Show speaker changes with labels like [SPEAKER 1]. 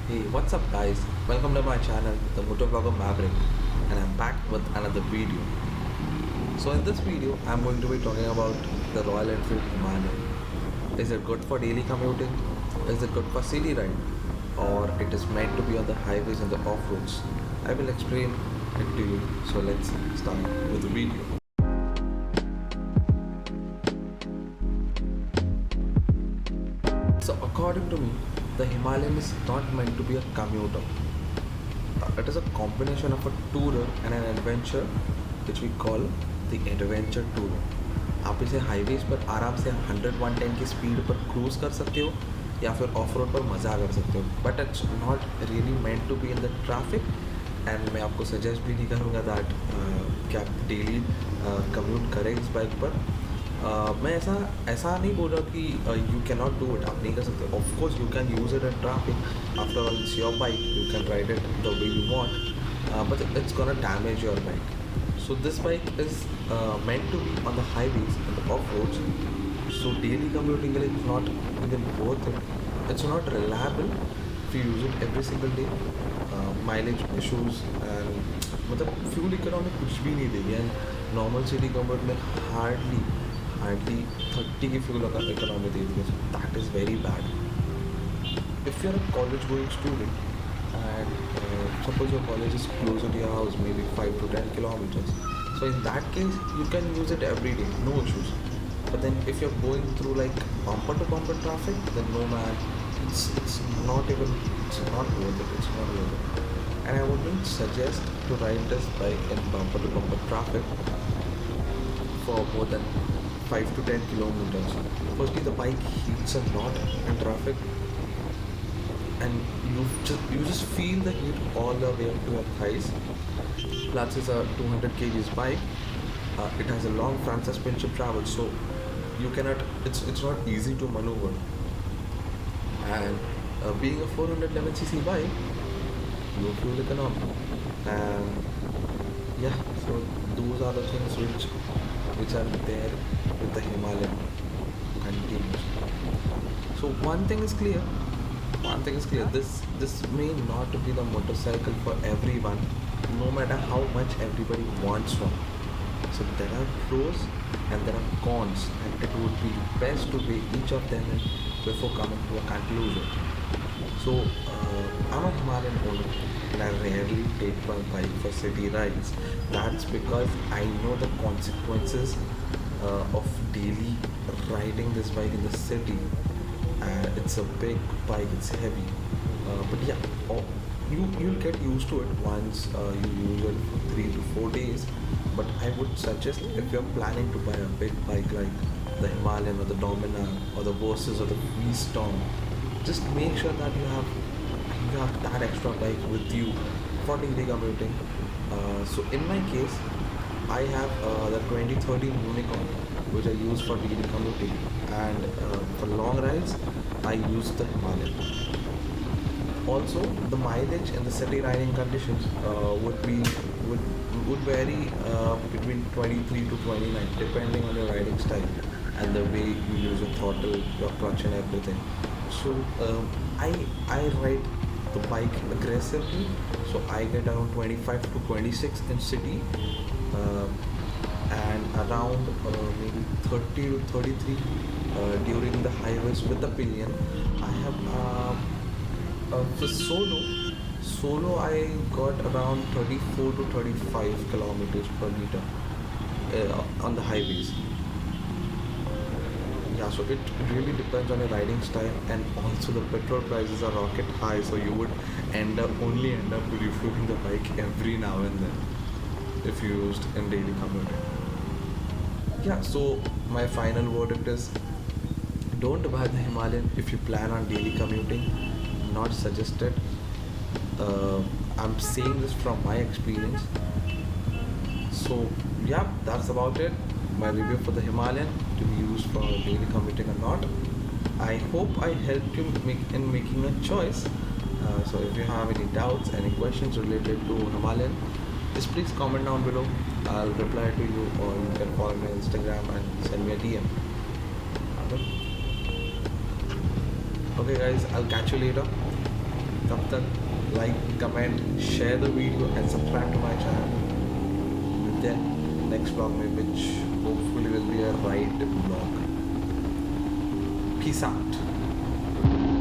[SPEAKER 1] Hey, what's up guys? Welcome to my channel, the Motovlogger Maverick, and I'm back with another video. So in this video, I'm going to be talking about the Royal Enfield Himalayan. Is it good for daily commuting? Is it good for city ride? Or it is meant to be on the highways and the off-roads? I will explain it to you. So let's start with the video. So according to me, the Himalayan is not meant to be a commuter. It is a combination of a tourer and an adventure which we call the adventure tourer. आप इसे highways पर आराम से 100-110 की speed पर cruise कर सकते हो या फिर ऑफ रोड पर मज़ा कर सकते हो, but it's not really meant to be in the traffic. And मैं आपको सजेस्ट भी नहीं करूँगा दैट कि आप डेली कम्यूट करें इस बाइक पर. मैं ऐसा ऐसा नहीं बोल रहा कि you can not do it, आप नहीं कर सकते. Of course you can use it in traffic. After all it's your bike, you can ride it the way you want, but it's gonna damage your bike. So this bike is meant to be on the highways and the off-roads. So daily commuting is not even worth it. It's not reliable if you use it every single day. Mileage issues and मतलब fuel economy कुछ भी नहीं देगी. And normal city commute में hardly 30 की fuel economy दे देगी. So that is very bad. If you're a college going student and suppose your college is closer to your house, maybe 5 to 10 kilometers, so in that case you can use it every day, no issues. But then if you're going through like bumper to bumper traffic, then no man, it's not even, it's not worth it. It's not worth it. And I wouldn't suggest to ride this bike in bumper to bumper traffic for more than 5 to 10 kilometers. Firstly, the bike heats a lot in traffic, and you just feel the heat all the way up to your thighs. Plus it's a 200 kgs bike. It has a long front suspension travel, so you cannot, it's not easy to maneuver. And being a 411cc bike, low fuel economy, and yeah, so those are the things which are there with the Himalayan continuously. So one thing is clear, this may not be the motorcycle for everyone, no matter how much everybody wants one. So there are pros and there are cons, and it would be best to weigh each of them in before coming to a conclusion. So I'm a Himalayan owner and I rarely take my bike for city rides. That's because I know the consequences of daily riding this bike in the city. It's a big bike, it's heavy, but yeah, you'll get used to it once you use it for 3 to 4 days. But I would suggest, if you're planning to buy a big bike like the Himalayan or the Dominar or the Versus or the V-Storm, just make sure that you have that extra bike with you for daily commuting. So in my case, I have the 2013 Unicorn, which I use for daily commuting, and for long rides I use the Himalayan. Also, the mileage in the city riding conditions would vary between 23 to 29, depending on your riding style and the way you use your throttle, your clutch, and everything. So I ride the bike aggressively, so I get around 25 to 26 in city, and around maybe 30 to 33 during the highways with the pillion. I have for solo I got around 34 to 35 kilometers per liter on the highways. Yeah, so it really depends on your riding style, and also the petrol prices are rocket high, so you would only end up refueling the bike every now and then if you used in daily commuting. Yeah, so my final verdict is, don't buy the Himalayan if you plan on daily commuting. Not suggested. I'm saying this from my experience. So yeah, that's about it. My review for the Himalayan, to be used for daily commuting or not. I hope I helped you in making a choice. So if you have any doubts, any questions related to Himalayan, just please comment down below. I'll reply to you, or you can follow me on Instagram and send me a DM. Okay guys, I'll catch you later. तब तक like, comment, share the video and subscribe to my channel. मिलते हैं next vlog में, which hopefully will be a ride vlog. Peace out.